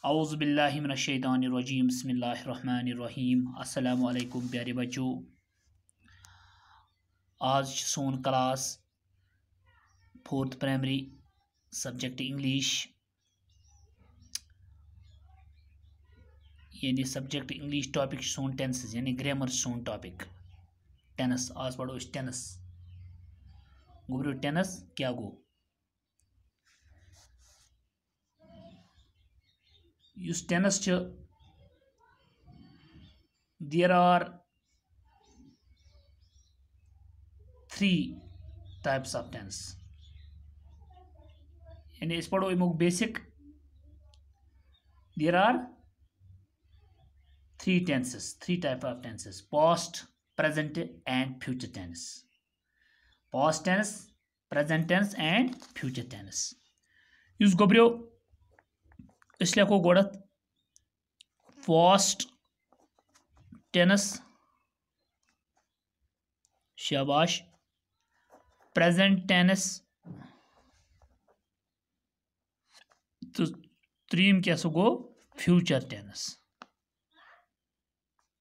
औज़ुबिल्लाहिमिनश्शैतानिर्रजीम बिस्मिल्लाहिर्रहमानिर्रहीम। अस्सलामु अलैकुम प्यारे बच्चों। आज सोन class 4th primary subject English यानी सब्जेक्ट इंग्लिश टॉपिक सोन टेंसेस यानी ग्रामर सोन टॉपिक टेनस। आज पढ़ो टेनस। गुब्रो टेनस क्या गो? युस टेनस छ there are 3 types of tense यानी इस पढ़ो इमुक basic. There are 3 tenses, 3 type of tenses: past, present and future tense. Past tense, present tense and future tense. युस गोब्रियो इस लिखो गोड़त past tense शाबाश, present tense तो त्रीम क्या सो गो future tense.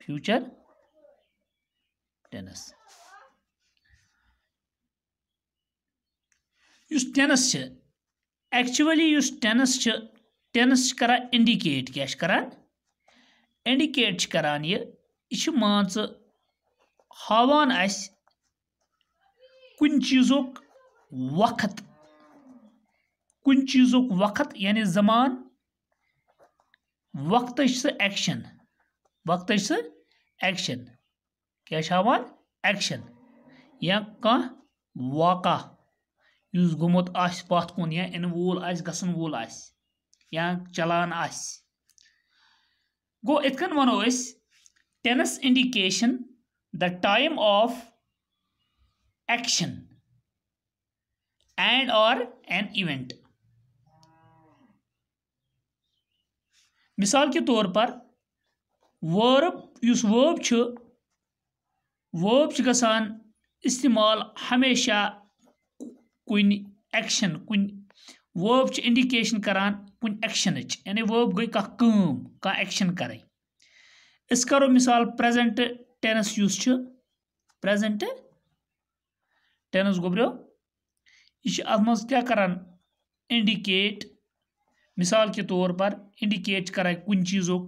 Future tense युस टेनस छ एक्चुअली युस टेनस करा इंडिकेट क्या करान इंडिकेट करान यह माज हावान आस कुन चीजुक वक्त यानी जमान वक्त एक्शन एक्शन क्या हावान एक्शन या कह वाका युस गुमुत आस पथ कुन या इन वूल आस गसन वूल आस या चलान आस गो इतकन वनो अस tense indication the time of action and or an event. मिसाल के तौर पर वर्ब युस वर्ब गसान इस्तेमाल हमेशा कुन एक्शन कुन वर्ब इंडिकेशन करान कुन एक्शन यानी वर्ब गई कह एक्शन कर। इस करो मिसाल प्रेजेंट टेनस युस प्रेजेंट टेनस गोब्रो यह मज क्या करान इंडिकेट। मिसाल के तौर पर इंडिकेट कराए कुन चीजुक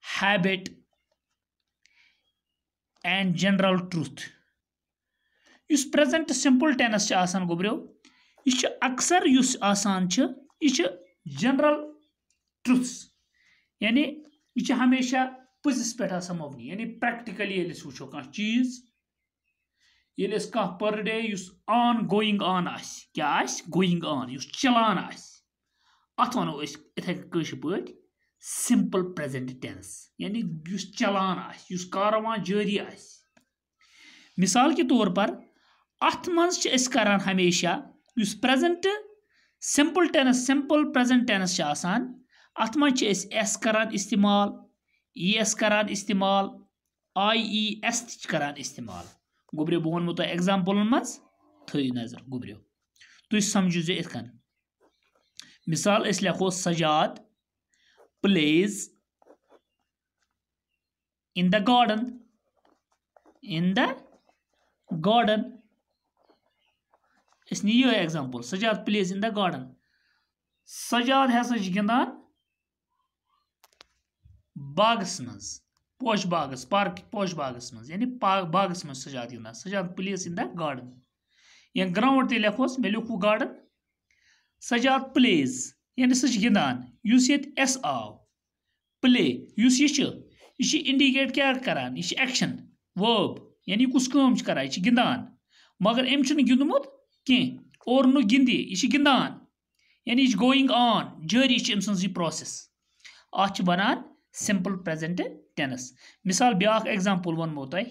हैबिट एंड जनरल ट्रूथ। युस प्रेजेंट सिंपल टेनस आसान गोब्रो यह अक्सर युस आसान यह जनरल ट्रूथ्स यानी यह हमेशा पुजिस पे मबनी यानी प्रैक्टिकली वो कह चीज ये कह per day on going on क्या गोइंग ऑन चलान अत वनो इथे पे सिंपल प्रेजेंट टेंस यानी चलान कारवां जारी मिसाल के तौर पर अत मज करान हमेशा प्रेजेंट सिंपल प्रेजेंट टेंस अत मज एस करान इस्तेमाल एस करान इस्तेमाल IES करान इस्तेमाल। गुब्रियो बह वो तुम एग्जाम्पल मज थो नजर गुब्रियो तुम समझो जे इथकन मिसाल इस लिखो Sajad plays in the garden इस नी example Sajad plays in the garden. Sajad हसा गिंदान बागस मज पोश बागस पार्क पोश बागस मज यानी बागस मज सजाद गिंदान Sajad plays in the garden. या ग्राउंड ते लिखोस मे लिखू गार्डन सजाद प्लेज यानी सह गिंदान युस ये एस आव प्ले युस यह इंडिकेट क्या करान यह एक्शन वर्ब यानी कुछ काम करान यह गिंदान मगर अम गिंदमुत कह और नु गिंदी यह गिंदान यानी यह गोइंग ऑन जारी अम सज प्रोसेस अत बनान सिंपल प्रेजेंट टेंस। मिसाल ब्याक एग्जाम्पल वनमो तुम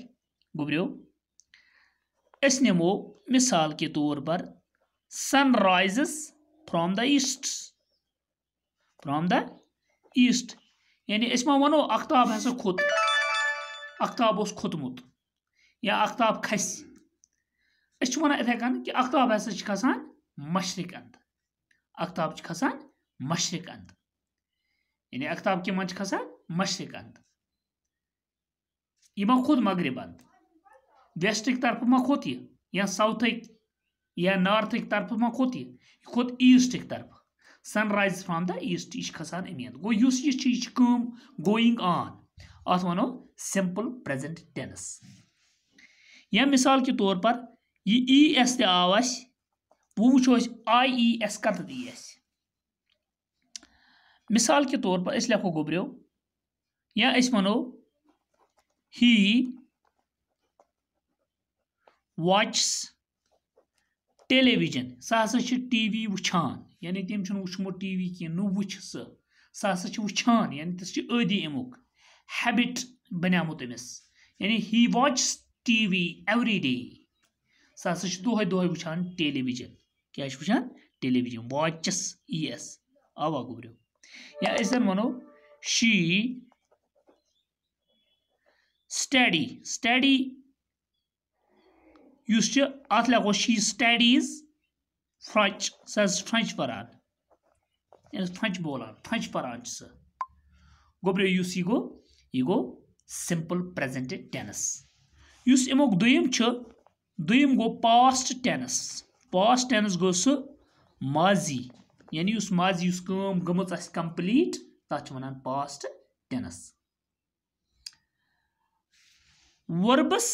गुब्रियो अस निमो मिसाल के तौर पर sun rises from the east यानी अस मा वनो आफ्ताब हसा खोत आफ्ताब खोतमुत या आफ्ताब खस अस वनान इथे कन कि आफ्ताब हसा खसान मशरिक अंद आफ्ताब खसान मशरिक अंद यानी आफ्ताब के मंच खसान मशरिकन यह मा खोद मगरिबन वेस्ट तरफ मा खोत या साउथ या नॉर्थ तरफ मा खोत यह खोत ईस्ट तरफ सनराइज फ्रॉम द ईस्ट यह खसान अमीद गो युस यह गोइंग ऑन अत वनो सिंपल प्रेजेंट टेंस या मिसाल के तौर पर यह ई एस ते आव वो वो आई ई एस कत ई एस मिसाल के तौर पर लिखो गोब्रियो या वनो ही वॉचस टेलीविजन सह टीवी वुछान यानी तम वुचमो टीवी कह नु वुच सह वुछान यानी तस आदि अमुक हैबिट बनियामुत अमिस यानी ही वॉचस टीवी एवरी डे सह दोहे दोहे वुछान टेलीविजन क्या वुछान टेलीविजन वॉचस ई एस आवा गोब्रियो या असन वनो शी स्टडी स्टडी युस अत लिखो शी स्टडीज फ्रेंच सह फ्रेंच परान फ्रेंच बोलान फ्रेंच परान सह गोब्रियो युस यह गो सिंपल प्रेजेंट टेंस युस अमुक दुयम गो पास्ट टेंस गो सह माजी यानी उस माजी उस काम गमत आस कंप्लीट तथ वनान पास्ट टेंस वर्बस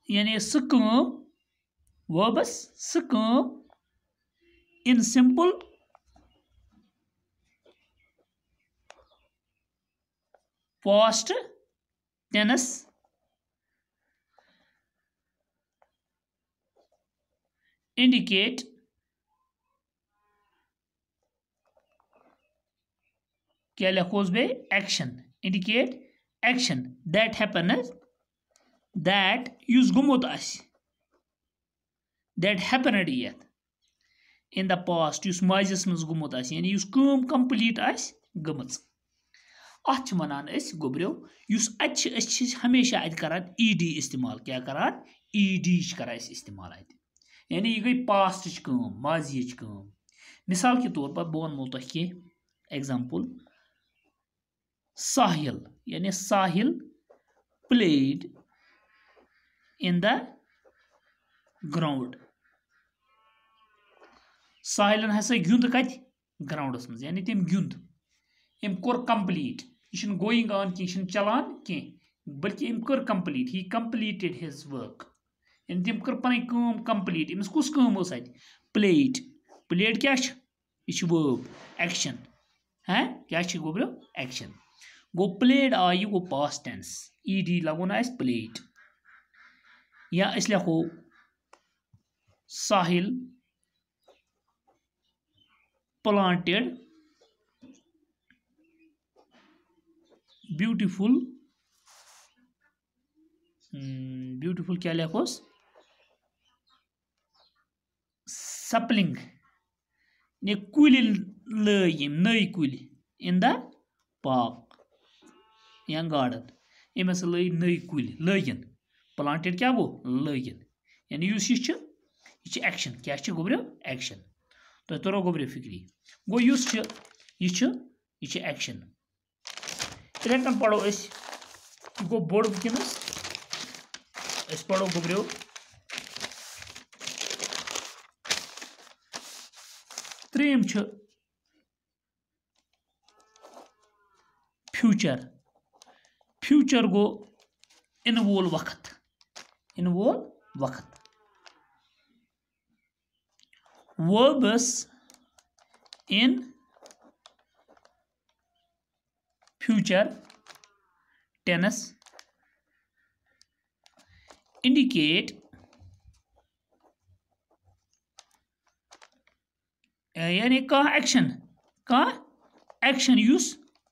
यानी सह काम वर्बस सह काम इन सिंपल पास्ट टेंस indicate क्या लिखोस बे action indicate action that happens that use gumut as that happened yet in the past use mazis mans gumut as yani use काम complete as गमच अत वनान गोब्रियो युस हमेशा अत करान ईडी इस्तेमाल क्या करान ईडी करान इस्तेमाल अत यानी यह गई पास्ट काम माजी काम मिसाल के तौर पर बह वो तुम कह एग्जाम्पल साहिल यानी साहिल प्लेड इन द ग्राउंड साहिलन हसा गिंद कत ग्राउंडस मज यानी तम गिंद अम कोर कंप्लीट यह गोइंग ऑन कह चलान कह बल्कि अम कर कंप्लीट ही कंप्लीटेड हिज वर्क यानी तम कर पन काम कंप्लीट अमिस कुस काम प्लेड प्लेड क्या यह वर्ब एक्शन हाँ क्या गोब्रियो एक्शन गो प्लेड आ यह गो पास्ट टेंस ईडी लगो ना प्लेड या लिखो साहिल प्लांटेड ब्यूटीफुल ब्यूटीफुल क्या लिखोस सप्लिंग ने कुल लयम नई कुल इन द पार्क या गार्डन अम हसा लय नई कुल लगन प्लांटेड क्या गो लगन यानी युस यह एक्शन क्या गोब्रियो एक्शन तो तरो गोब्रियो फिक्री गो युस यह एक्शन इथे कन पढ़ो गो बोर्ड वनस पढ़ो गोब्रियो त्रेम फ्यूचर फ्यूचर गो इन वोल वक्त verbs in future tense indicate यानी कह एक्शन युस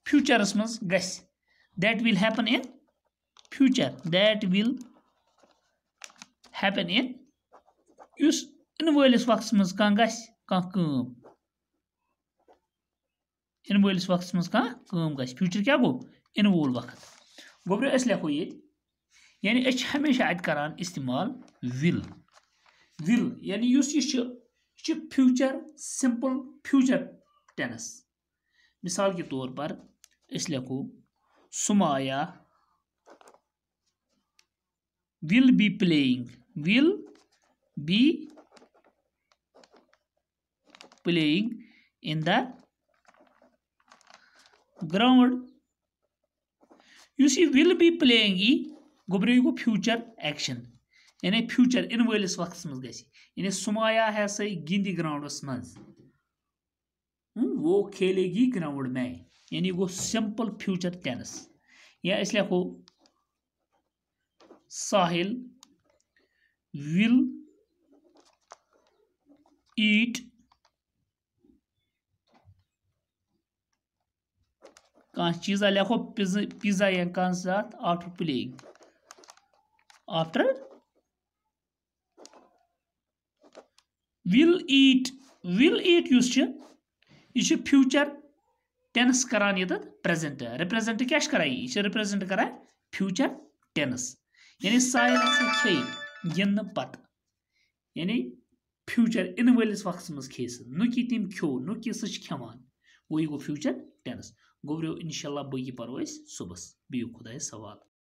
फ्यूचरस मज गस that will happen in future that will happen in युस इन वलिस वक्तस मज कह गस कह काम इन वलिस वक्तस मज कह काम गस फ्यूचर क्या गो इन वोल वक्त गोब्रियो अस लिखो ये यानी अस हमेशा अत करान इस्तेमाल विल यानी युस यह फ्यूचर सिंपल फ्यूचर टेंस। मिसाल के तौर पर इस लिखो Sumaya will be playing, will be playing in the ground. यह विल बी प्लेइंग गोब्रो गो फ्यूचर एक्शन, यानी फ्यूचर इन वालिस वक्त मज गई, यानी सुमाया हसा गिंद ग्राउंडस मज, वो खेलेगी ग्राउंड में, यानी गो सिंपल फ्यूचर टेंस। या इस लिखो साहिल विल ईट कह चीज़ा लिखो पिज़्ज़ा या कह साथ after playing, after will eat यह फ्यूचर टेंस करान ये प्रेजेंट, रिप्रेजेंट क्या करान, यह रिप्रेजेंट करान फ्यूचर टेंस, यानी साहिल हसा खे गिन पत, यानी फ्यूचर इन वालिस वक्त मज खे नुकि तम खो नुकि सह खेवान, वो गो फ्यूचर टेंस। गोब्रो इंशाल्लाह बगी परो सुबस, बिहु खुदायस हवाल।